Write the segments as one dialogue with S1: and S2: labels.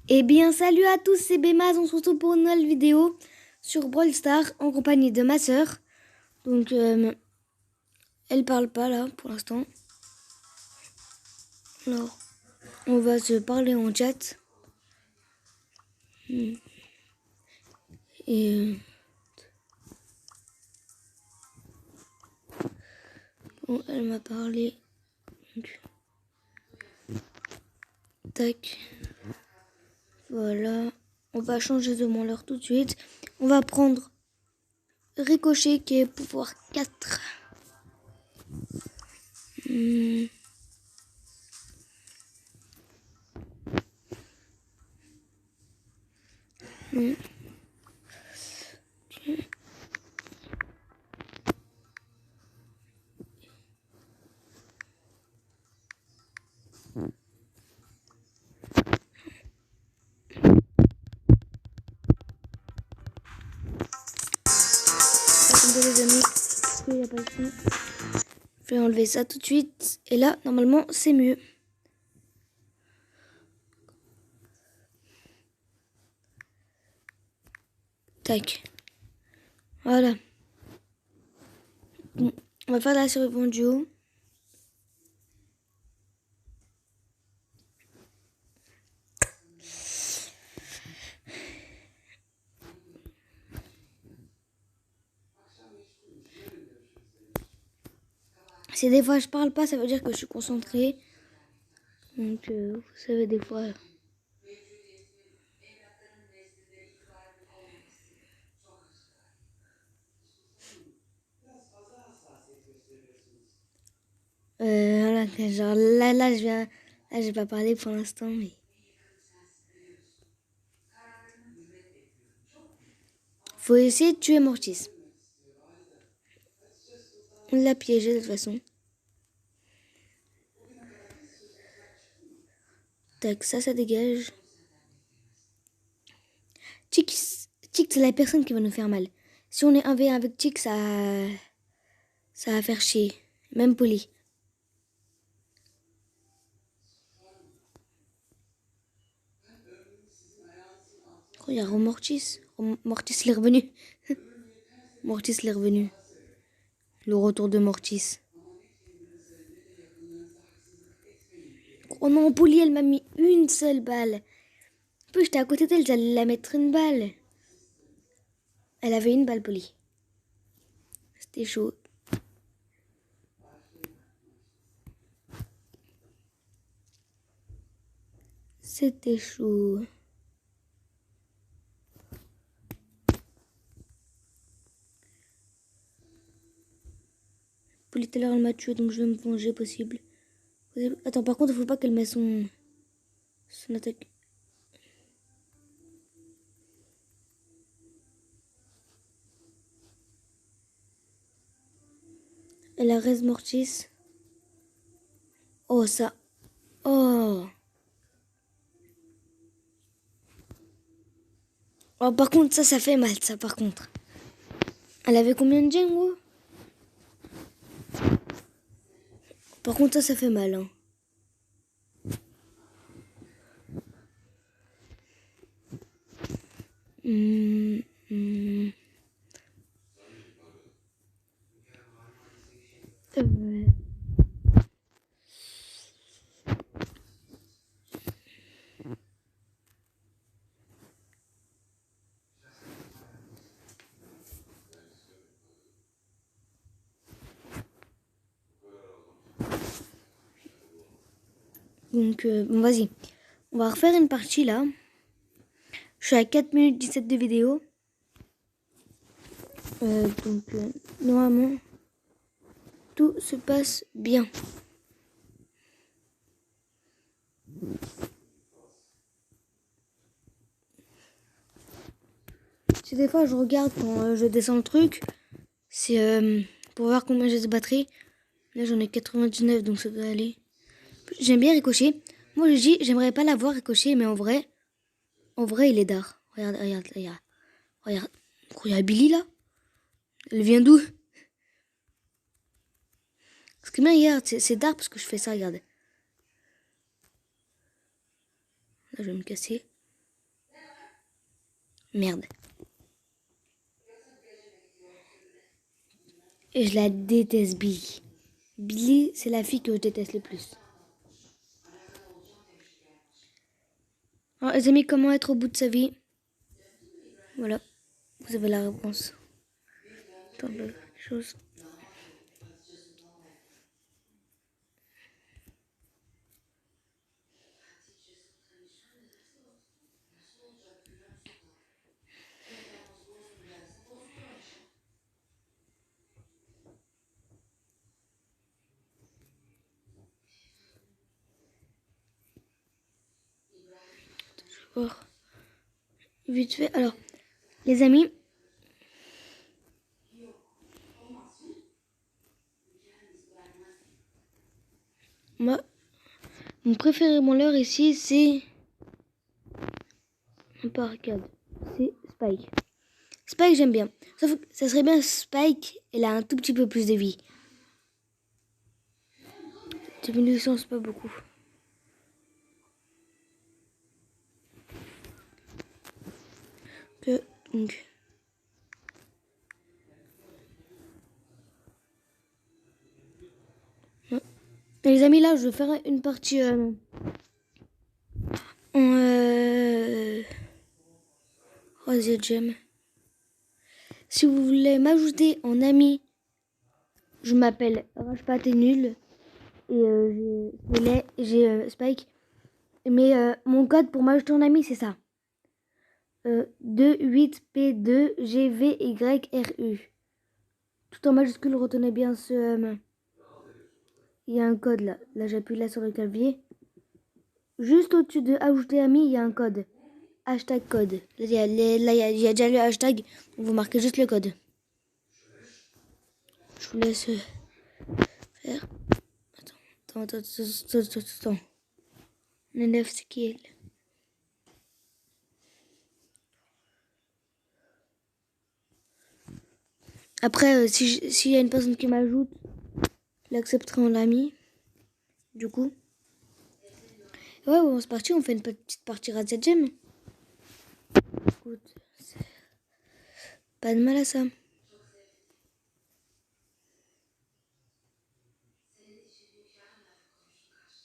S1: Eh bien, salut à tous, c'est Bémaz. On se retrouve pour une nouvelle vidéo sur Brawl Stars en compagnie de ma soeur. Donc, elle parle pas là pour l'instant. Alors, on va se parler en chat. Et bon, elle m'a parlé. Donc, tac. Voilà. On va changer de l'heure tout de suite. On va prendre Ricochet qui est pouvoir 4. Attendez les amis, parce qu'il n'y a pas de son. Je vais enlever ça tout de suite. Et là, normalement, c'est mieux. Tac. Voilà. Bon, on va faire la survie en duo. Si des fois je parle pas, ça veut dire que je suis concentrée. Donc, vous savez, des fois. Voilà, genre là, je viens. Là, j'ai pas parlé pour l'instant, mais. Faut essayer de tuer Mortis. On l'a piégé de toute façon. Tac, ça dégage. Chick, c'est la personne qui va nous faire mal. Si on est 1v1 avec Chick, ça va faire chier. Même Polly. Regarde, Mortis. Mortis, il est revenu. Mortis, il est revenu. Le retour de Mortis. Oh non, Polly, elle m'a mis une seule balle. En plus, j'étais à côté d'elle, j'allais la mettre une balle. Elle avait une balle, Polly. C'était chaud. C'était chaud. Polly, tout à l'heure, elle m'a tué, donc je vais me venger possible. Attends, par contre, il faut pas qu'elle mette son attaque. Elle a Res Mortis. Oh, ça. Oh. Oh, par contre, ça fait mal, ça, par contre. Elle avait combien de gemmes, gros? Par contre, ça fait mal, hein. Donc, bon, vas-y. On va refaire une partie, là. Je suis à 4 minutes 17 de vidéo. Donc, normalement, tout se passe bien. Si des fois je regarde quand je descends le truc, c'est pour voir combien j'ai de batterie. Là j'en ai 99, donc ça doit aller. J'aime bien Ricochet. Moi je dis j'aimerais pas l'avoir Ricochet, mais en vrai il est d'art. Regarde. Regarde Billy là. Elle vient d'où? Parce que bien regarde, c'est d'art parce que je fais ça, regarde. Là je vais me casser. Merde. Et je la déteste, Billy. Billy, c'est la fille que je déteste le plus. Alors, les amis, comment être au bout de sa vie? Voilà, vous avez la réponse. Tant de choses. Toujours. Vite fait. Alors, les amis, moi, mon préféré l'heure ici, c'est pas arcade, c'est Spike. Spike, j'aime bien. Sauf que ça serait bien Spike, elle a un tout petit peu plus de vie. 2800, c'est pas beaucoup. Donc. Et les amis, là, je vais faire une partie en Rosette Gem. Si vous voulez m'ajouter en ami, je m'appelle Rajpat et Nul. Et j'ai Spike. Mais mon code pour m'ajouter en ami, c'est ça. 28P2GVYRU. Tout en majuscule, retenez bien ce... il y a un code là. Là, j'appuie là sur le clavier. Juste au-dessus de ajouter ami, il y a un code. Hashtag code. Là, il y a déjà le hashtag. Vous marquez juste le code. Je vous laisse faire. Attends. Le 9, c'est qui elle? Après, s'il y a une personne qui m'ajoute, je l'accepterai en ami. Du coup. Ouais, bon, c'est parti. On fait une petite partie Radiant Gem. Écoute, pas de mal à ça.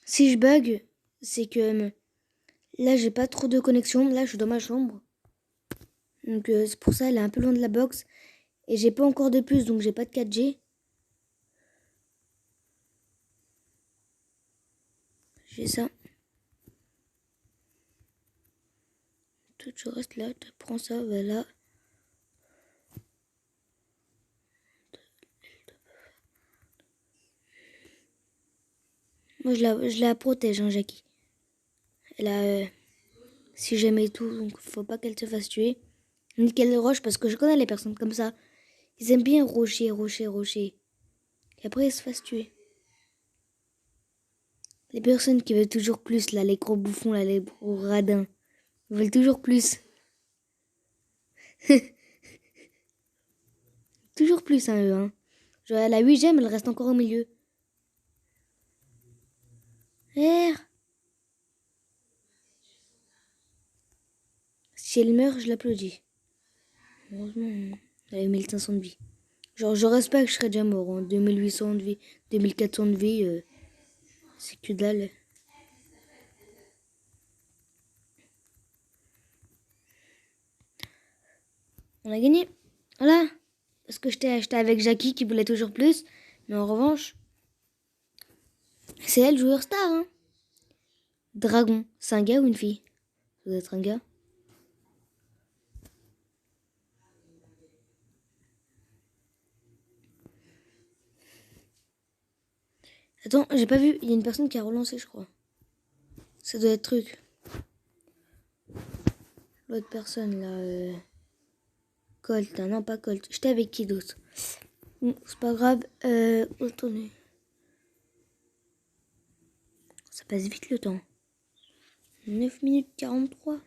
S1: Si je bug, c'est que là, j'ai pas trop de connexion. Là, je suis dans ma chambre. Donc, c'est pour ça, elle est un peu loin de la box. Et j'ai pas encore de puce, donc j'ai pas de 4G. J'ai ça. Toi, tu restes là, tu prends ça, voilà. Moi, je la protège, hein, Jackie. Elle a si j'aimais tout, donc faut pas qu'elle se fasse tuer. Ni qu'elle roche, parce que je connais les personnes comme ça. Ils aiment bien rocher. Et après, ils se fassent tuer. Les personnes qui veulent toujours plus, là, les gros bouffons, là, les gros radins. Ils veulent toujours plus. Toujours plus, hein, eux, hein. Genre, elle a 8 gemmes, elle reste encore au milieu. R. Si elle meurt, je l'applaudis. Heureusement, elle a 1500 de vie. Genre, je respecte, je serais déjà mort. Hein. 2800 de vie, 2400 de vie, c'est que dalle. On a gagné. Voilà. Parce que j'étais avec Jackie qui voulait toujours plus. Mais en revanche, c'est elle, joueur star. Hein. Dragon, c'est un gars ou une fille? Ça doit être un gars. Attends, j'ai pas vu. Il y a une personne qui a relancé, je crois. Ça doit être truc. L'autre personne, là. Colt. Ah non, pas Colt. J'étais avec qui d'autre? Bon, c'est pas grave. Retournez. Ça passe vite le temps. 9 minutes 43.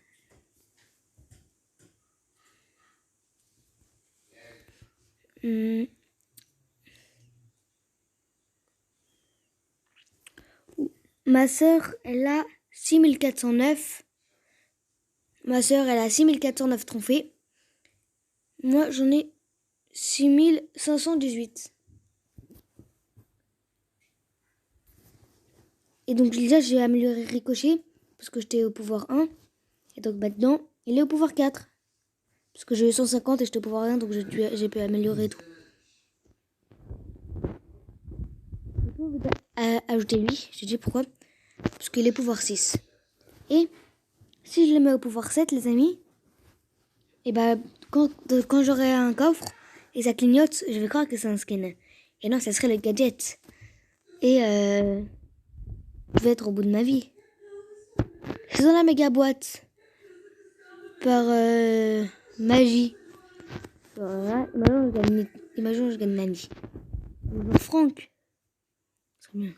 S1: Ma sœur, elle a 6409. Ma soeur, elle a 6409 trophées. Moi, j'en ai 6518. Et donc déjà, j'ai amélioré Ricochet, parce que j'étais au pouvoir 1. Et donc maintenant, il est au pouvoir 4. Parce que j'ai eu 150 et j'étais au pouvoir 1, donc j'ai pu améliorer tout. Ajouter lui, j'ai dit pourquoi. Parce qu'il est pouvoir 6. Et si je le mets au pouvoir 7, les amis, et bah quand j'aurai un coffre et ça clignote, je vais croire que c'est un skin. Et non, ça serait le gadget. Et je vais être au bout de ma vie. C'est dans la méga boîte. Par magie. Voilà. Imagine, je gagne Nani. Franck. C'est bien.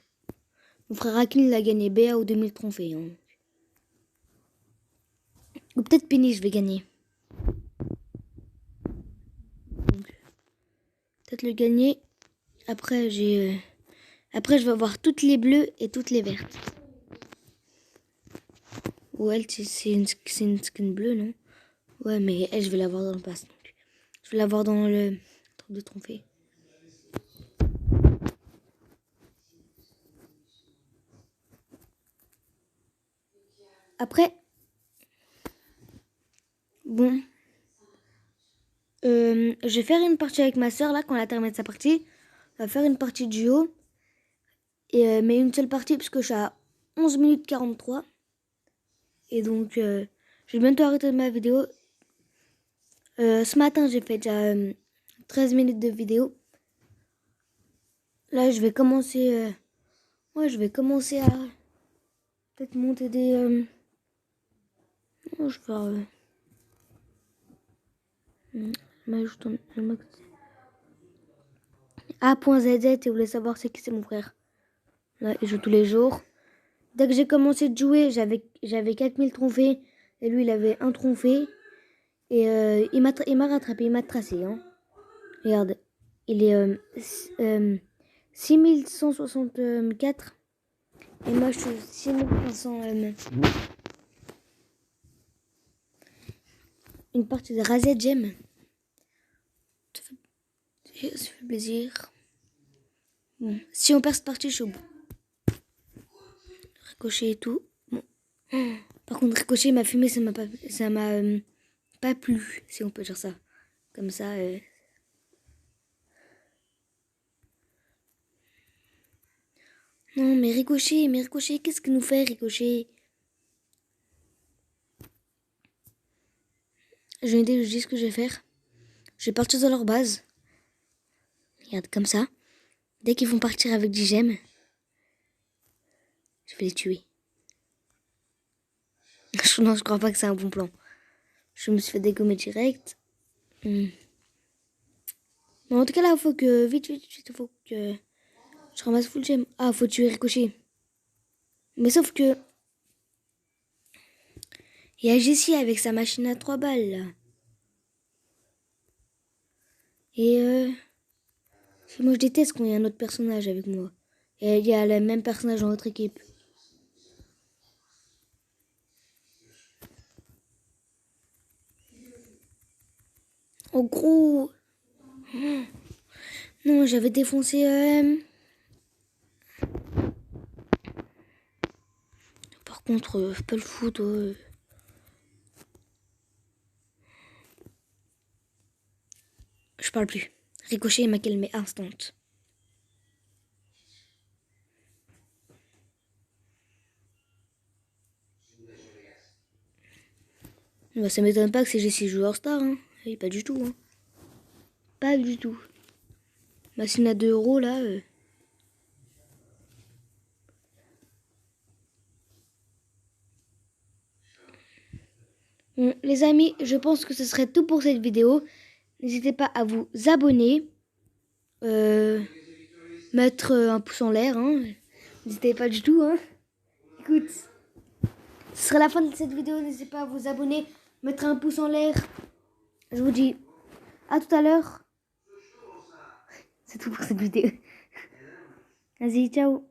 S1: Mon frère Akin, il a gagné BA ou 2000 trophées. Hein. Ou peut-être Penny, je vais gagner. Donc, peut-être le gagner. Après, après, je vais avoir toutes les bleues et toutes les vertes. Ou elle, c'est une skin bleue, non? Ouais, mais elle, je vais l'avoir dans le pass. Donc. Je vais l'avoir dans le truc de trophée. Après, bon, je vais faire une partie avec ma soeur là quand elle a terminé sa partie. On va faire une partie duo. Et, mais une seule partie parce que je suis à 11 minutes 43. Et donc, je vais bientôt arrêter ma vidéo. Ce matin, j'ai fait déjà 13 minutes de vidéo. Là, je vais commencer... ouais, je vais commencer à peut-être monter des... je vais faire... m'ajoute le max. A.ZZ, et vous voulez savoir c'est qui, c'est mon frère. Là, il joue tous les jours. Dès que j'ai commencé de jouer, j'avais 4000 trophées. Et lui, il avait un trophée. Et il m'a rattrapé, il m'a tracé. Hein. Regarde, il est 6164. Et moi, je suis 6500. Une partie de Razed Gem. Ça fait plaisir. Bon. Si on perd cette partie, je suis au bout. Ricochet et tout. Bon. Par contre, Ricochet m'a fumé, ça m'a pas plu, si on peut dire ça. Comme ça. Non, mais Ricochet, qu'est-ce que nous fait Ricochet? J'ai une idée, je dis ce que je vais faire. Je vais partir dans leur base. Regarde, comme ça. Dès qu'ils vont partir avec 10 gemmes, je vais les tuer. Non, je crois pas que c'est un bon plan. Je me suis fait dégommer direct. Mais en tout cas, là, il faut que... Vite, il faut que... Je ramasse full gemme. Ah, faut tuer Ricochet. Mais sauf que... Il y a Jessie avec sa machine à 3 balles, là. Et moi, je déteste quand il y a un autre personnage avec moi. Et il y a le même personnage dans notre équipe. En gros... Non, j'avais défoncé... Par contre, faut pas le foutre. Je parle plus. Ricochet m'a calmé instant. Bah, ça m'étonne pas que c'est Jessie joueur star. Hein. Et pas du tout. Hein. Pas du tout. Machine à 2 euros là. Bon, les amis, je pense que ce serait tout pour cette vidéo. N'hésitez pas à vous abonner. Mettre un pouce en l'air. Hein. N'hésitez pas du tout. Hein. Écoute, ce sera la fin de cette vidéo. N'hésitez pas à vous abonner. Mettre un pouce en l'air. Je vous dis à tout à l'heure. C'est tout pour cette vidéo. Vas-y, ciao.